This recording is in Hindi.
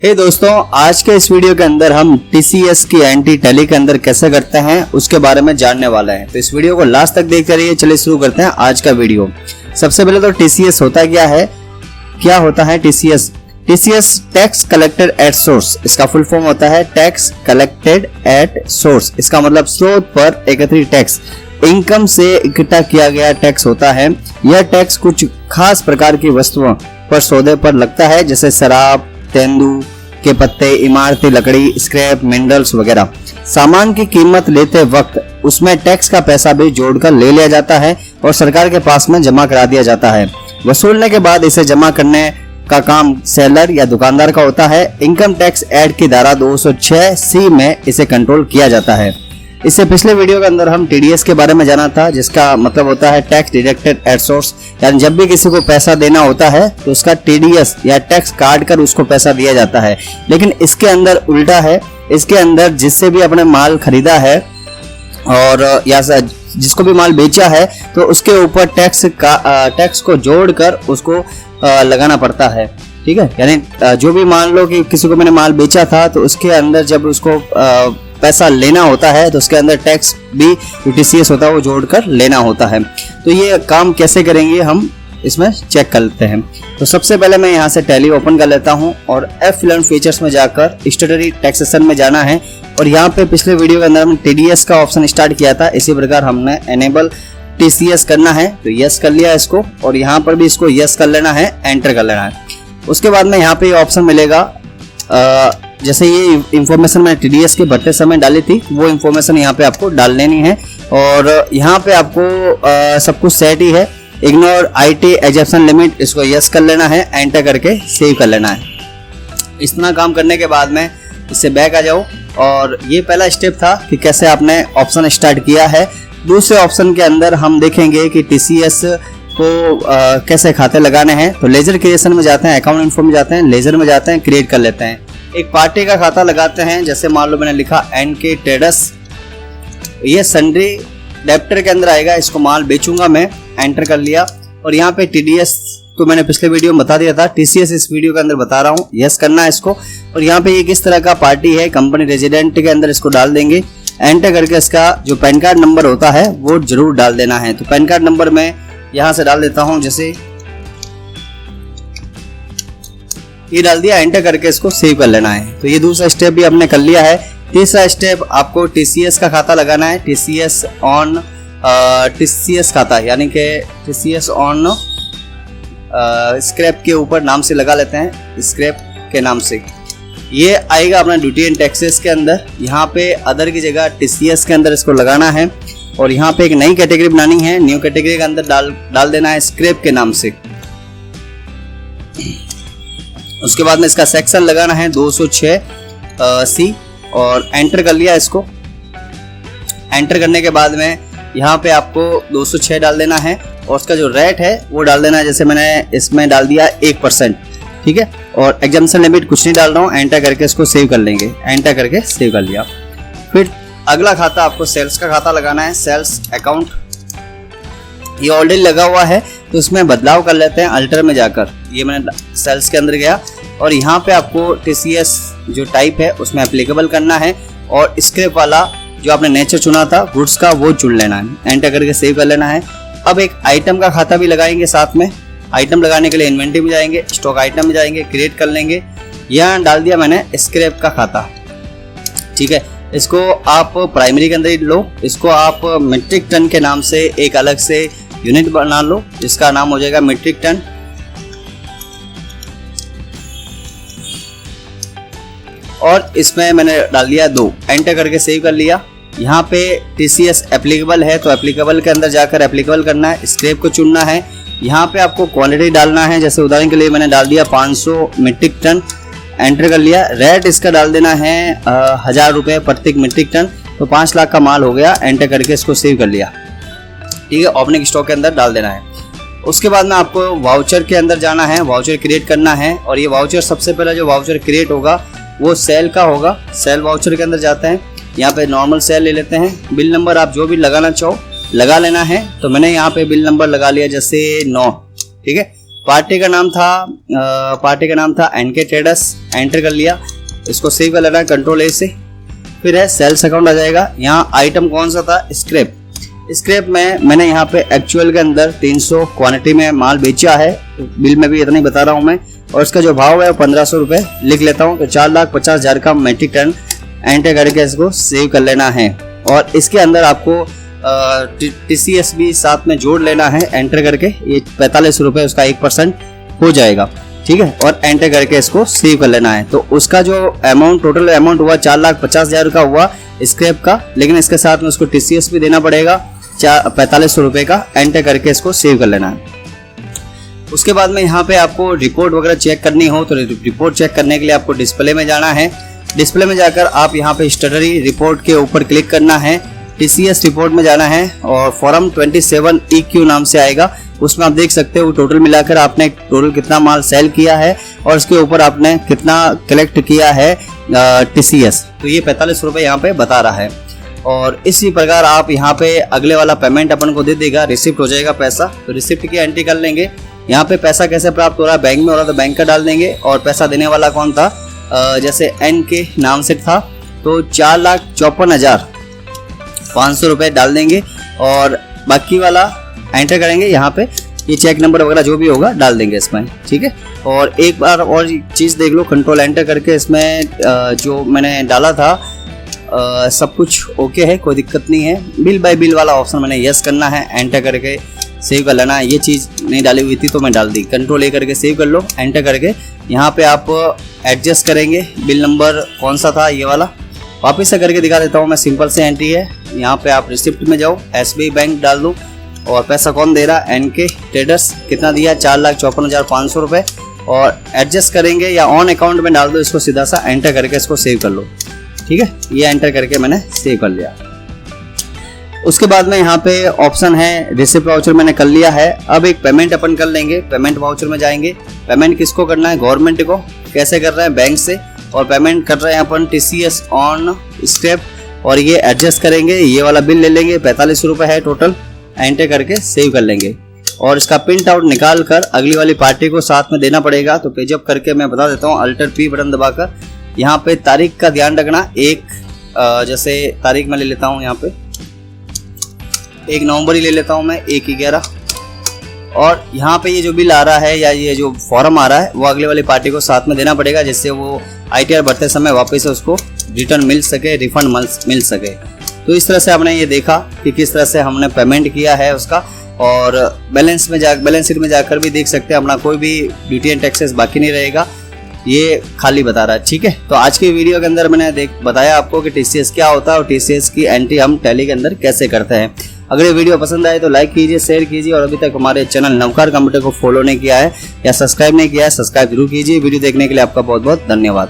दोस्तों, आज के इस वीडियो के अंदर हम टीसीएस की एंट्री टैली के अंदर कैसे करते हैं उसके बारे में जानने वाले हैं। तो इस वीडियो को लास्ट तक देखते रहिए। चलिए शुरू करते हैं आज का वीडियो। सबसे पहले तो टीसीएस होता क्या होता है TCS tax collected at source. इसका फुल फॉर्म होता है टैक्स कलेक्टेड एट सोर्स। इसका मतलब स्रोत पर एकत्रित टैक्स, इनकम से इकट्ठा किया गया टैक्स होता है। यह टैक्स कुछ खास प्रकार की वस्तुओं पर सौदे पर लगता है, जैसे शराब, तेंदू के पत्ते, इमारती लकड़ी, स्क्रैप, मिनरल्स वगैरह। सामान की कीमत लेते वक्त उसमें टैक्स का पैसा भी जोड़कर ले लिया जाता है और सरकार के पास में जमा करा दिया जाता है। वसूलने के बाद इसे जमा करने का काम सेलर या दुकानदार का होता है। इनकम टैक्स एक्ट की धारा 206C में इसे कंट्रोल किया जाता है। इससे पिछले वीडियो के अंदर हम टीडीएस के बारे में जाना था, जिसका मतलब होता है टैक्स डिडक्टेड एट सोर्स। यानी जब भी किसी को पैसा देना होता है तो उसका टीडीएस या टैक्स काट कर उसको पैसा दिया जाता है। लेकिन इसके अंदर उल्टा है। इसके अंदर जिससे भी अपने माल खरीदा है और या जिसको भी माल बेचा है तो उसके ऊपर टैक्स को जोड़कर उसको लगाना पड़ता है। ठीक है, यानी जो भी मान लो कि किसी को मैंने माल बेचा था तो उसके अंदर जब उसको पैसा लेना होता है तो उसके अंदर टैक्स भी टीसीएस होता है वो जोड़कर लेना होता है। तो ये काम कैसे करेंगे हम इसमें चेक कर लेते हैं। तो सबसे पहले मैं यहाँ से टैली ओपन कर लेता हूँ और F11 फीचर्स में जाकर स्टैट्यूटरी टैक्सेशन में जाना है। और यहाँ पे पिछले वीडियो के अंदर हमने टीडीएस का ऑप्शन स्टार्ट किया था, इसी प्रकार हमने एनेबल टीसीएस करना है। तो यस कर लिया इसको और यहाँ पर भी इसको यस कर लेना है, एंटर कर लेना है। उसके बाद में यहाँ पे ये ऑप्शन मिलेगा, जैसे ये इंफॉर्मेशन मैंने टीडीएस के भरते समय डाली थी वो इंफॉर्मेशन यहाँ पे आपको डाल लेनी है। और यहाँ पे आपको सब कुछ सेट ही है। इग्नोर आईटी एग्जेप्शन लिमिट, इसको यस कर लेना है, एंटर करके सेव कर लेना है। इतना काम करने के बाद में इससे बैक आ जाओ। और ये पहला स्टेप था कि कैसे आपने ऑप्शन स्टार्ट किया है। दूसरे ऑप्शन के अंदर हम देखेंगे कि टीसीएस को कैसे खाते लगाने हैं। तो लेजर क्रिएशन में जाते हैं, अकाउंट इन्फो में जाते हैं, लेजर में जाते हैं, क्रिएट कर लेते हैं। एक पार्टी का खाता लगाते हैं, जैसे मान लो मैंने लिखा एनके ट्रेडर्स। ये सन्ड्री डेप्टर के अंदर आएगा, इसको माल बेचूंगा मैं, एंटर कर लिया। और यहाँ पे टीडीएस तो मैंने पिछले वीडियो में बता दिया था, टीसीएस इस वीडियो के अंदर बता रहा हूँ, यस करना है इसको। और यहाँ पे ये किस तरह का पार्टी है, कंपनी रेजिडेंट के अंदर इसको डाल देंगे, एंटर करके इसका जो पैन कार्ड नंबर होता है वो जरूर डाल देना है। तो पैन कार्ड नंबर मैं यहाँ से डाल देता हूँ, जैसे ये डाल दिया, एंटर करके इसको सेव कर लेना है। तो ये दूसरा स्टेप भी हमने कर लिया है। तीसरा स्टेप आपको टीसीएस का खाता लगाना है। टीसीएस ऑन टीसीएस खाता, यानी कि टीसीएस ऑन स्क्रैप के ऊपर नाम से लगा लेते हैं, स्क्रैप के नाम से। ये आएगा अपना ड्यूटी एंड टैक्सेस के अंदर। यहाँ पे अदर की जगह टीसीएस के अंदर इसको लगाना है। और यहाँ पे एक नई कैटेगरी बनानी है, न्यू कैटेगरी के अंदर डाल देना है स्क्रैप के नाम से। उसके बाद में इसका सेक्शन लगाना है 206C और एंटर कर लिया इसको। एंटर करने के बाद में यहाँ पे आपको 206 डाल देना है और उसका जो रेट है वो डाल देना है, जैसे मैंने इसमें डाल दिया 1%। ठीक है, और एग्जाम्पशन लिमिट कुछ नहीं डाल रहा हूँ, एंटर करके इसको सेव कर लेंगे, एंटर करके सेव कर लिया। फिर अगला खाता आपको सेल्स का खाता लगाना है, सेल्स अकाउंट। ये ऑलरेडी लगा हुआ है तो इसमें बदलाव कर लेते हैं अल्टर में जाकर। ये मैंने सेल्स के अंदर गया और यहाँ पे आपको टीसीएस जो टाइप है उसमें एप्लीकेबल करना है और स्क्रैप वाला जो आपने नेचर चुना था गुड्स का वो चुन लेना है, एंटर करके सेव कर लेना है। अब एक आइटम का खाता भी लगाएंगे साथ में। आइटम लगाने के लिए इन्वेंटरी में जाएंगे, स्टॉक आइटम में जाएंगे, क्रिएट कर लेंगे। यहाँ डाल दिया मैंने स्क्रैप का खाता। ठीक है, इसको आप प्राइमरी के अंदर ही लो, इसको आप मीट्रिक टन के नाम से एक अलग से यूनिट बना लो, जिसका नाम हो जाएगा मीट्रिक टन। और इसमें मैंने डाल दिया 2, एंटर करके सेव कर लिया। यहाँ पे टीसीएस एप्लीकेबल है तो एप्लीकेबल के अंदर जाकर एप्लीकेबल करना है, स्क्रैप को चुनना है। यहाँ पे आपको क्वांटिटी डालना है, जैसे उदाहरण के लिए मैंने डाल दिया 500 मीट्रिक टन, एंटर कर लिया। रेट इसका डाल देना है 1000 रुपये प्रत्येक मीट्रिक टन, तो 5 लाख का माल हो गया, एंटर करके इसको सेव कर लिया। ठीक है, ओपनिंग स्टॉक के अंदर डाल देना है। उसके बाद में आपको वाउचर के अंदर जाना है, वाउचर क्रिएट करना है। और ये वाउचर सबसे पहला जो वाउचर क्रिएट होगा वो सेल का होगा। सेल वाउचर के अंदर जाते हैं, यहाँ पे नॉर्मल सेल ले लेते हैं। बिल नंबर आप जो भी लगाना चाहो लगा लेना है। तो मैंने यहाँ पे बिल नंबर लगा लिया, जैसे 9। ठीक है, पार्टी का नाम था एनके ट्रेडर्स, एंटर कर लिया, इसको सेव कर लेना है कंट्रोल ए से। फिर है सेल्स अकाउंट आ जाएगा। यहाँ आइटम कौन सा था, स्क्रैप में मैंने यहाँ पे एक्चुअल के अंदर 300 क्वांटिटी में माल बेचा है, तो बिल में भी इतना ही बता रहा हूँ मैं, और इसका जो भाव है वो 1500 रुपये लिख लेता हूँ। तो 4,50,000 का मेट्रिक टन एंटर करके इसको सेव कर लेना है। और इसके अंदर आपको TCS भी साथ में जोड़ लेना है एंटर करके, ये 45 रुपये उसका 1% हो जाएगा, ठीक है। और एंटर करके इसको सेव कर लेना है। तो उसका जो अमाउंट, टोटल अमाउंट हुआ 4,50,000 का हुआ स्क्रैप का, लेकिन इसके साथ में उसको TCS भी देना पड़ेगा 45 रुपये का, एंटर करके इसको सेव कर लेना है। उसके बाद में यहाँ पे आपको रिपोर्ट वगैरह चेक करनी हो तो रिपोर्ट चेक करने के लिए आपको डिस्प्ले में जाना है। डिस्प्ले में जाकर आप यहाँ पे स्टैट्यूटरी रिपोर्ट के ऊपर क्लिक करना है, TCS रिपोर्ट में जाना है और फॉर्म 27 EQ नाम से आएगा। उसमें आप देख सकते हो टोटल मिलाकर आपने टोटल कितना माल सेल किया है और उसके ऊपर आपने कितना कलेक्ट किया है TCS, तो ये 45 रुपये यहाँ पे बता रहा है। और इसी प्रकार आप यहाँ पे अगले वाला पेमेंट अपन को दे देगा, रिसिप्ट हो जाएगा पैसा, तो रिसिप्ट की एंट्री कर लेंगे। यहाँ पे पैसा कैसे प्राप्त हो रहा है, बैंक में हो रहा है तो बैंक का डाल देंगे, और पैसा देने वाला कौन था, जैसे एन के नाम से था तो 4,54,500 रुपये डाल देंगे और बाकी वाला एंटर करेंगे। यहाँ पे ये चेक नंबर वगैरह जो भी होगा डाल देंगे इसमें, ठीक है। और एक बार और चीज़ देख लो, कंट्रोल एंटर करके इसमें जो मैंने डाला था सब कुछ ओके है, कोई दिक्कत नहीं है। बिल बाय बिल वाला ऑप्शन मैंने यस करना है, एंटर करके सेव कर लेना है। ये चीज़ नहीं डाली हुई थी तो मैं डाल दी, कंट्रोल ए करके सेव कर लो, एंटर करके यहाँ पे आप एडजस्ट करेंगे। बिल नंबर कौन सा था, ये वाला, वापस से करके दिखा देता हूँ मैं, सिंपल से एंट्री है। यहाँ पे आप रिसिप्ट में जाओ, SBI बैंक डाल दो और पैसा कौन दे रहा, एनके ट्रेडर्स, कितना दिया 4,54,500 रुपये, और एडजस्ट करेंगे या ऑन अकाउंट में डाल दो इसको, सीधा सा एंटर करके इसको सेव कर लो, ठीक है। ये एंटर करके मैंने सेव कर लिया। उसके बाद में यहाँ पे ऑप्शन है रिसिप्ट वाउचर, मैंने कर लिया है। अब एक पेमेंट अपन कर लेंगे, पेमेंट वाउचर में जाएंगे। पेमेंट किसको करना है, गवर्नमेंट को। कैसे कर रहे हैं, बैंक से, और पेमेंट कर रहे हैं अपन TCS ऑन स्क्रैप, और ये एडजस्ट करेंगे। ये वाला बिल ले लेंगे, 45 रुपये है टोटल, एंटर करके सेव कर लेंगे। और इसका प्रिंट आउट निकाल कर अगली वाली पार्टी को साथ में देना पड़ेगा। तो पेजअप करके मैं बता देता हूँ, अल्टर P बटन दबाकर यहाँ पे तारीख का ध्यान रखना। जैसे तारीख में ले लेता हूँ, यहाँ पे 1 नवंबर ही ले लेता हूँ मैं, 1/11। और यहाँ पे ये जो बिल आ रहा है या ये जो फॉर्म आ रहा है वो अगले वाली पार्टी को साथ में देना पड़ेगा, जिससे वो ITR भरते समय वापस से उसको रिटर्न मिल सके, रिफंड मिल सके। तो इस तरह से हमने ये देखा कि किस तरह से हमने पेमेंट किया है उसका। और बैलेंस शीट में जाकर भी देख सकते हैं, अपना कोई भी ड्यूटी एंड टैक्सेस बाकी नहीं रहेगा, ये खाली बता रहा है, ठीक है। तो आज की वीडियो के अंदर मैंने बताया आपको कि TCS क्या होता है और TCS की एंट्री हम टैली के अंदर कैसे करते हैं। अगर ये वीडियो पसंद आए तो लाइक कीजिए, शेयर कीजिए, और अभी तक हमारे चैनल नवकार कंप्यूटर को फॉलो नहीं किया है या सब्सक्राइब नहीं किया है, सब्सक्राइब जरूर कीजिए। वीडियो देखने के लिए आपका बहुत बहुत धन्यवाद।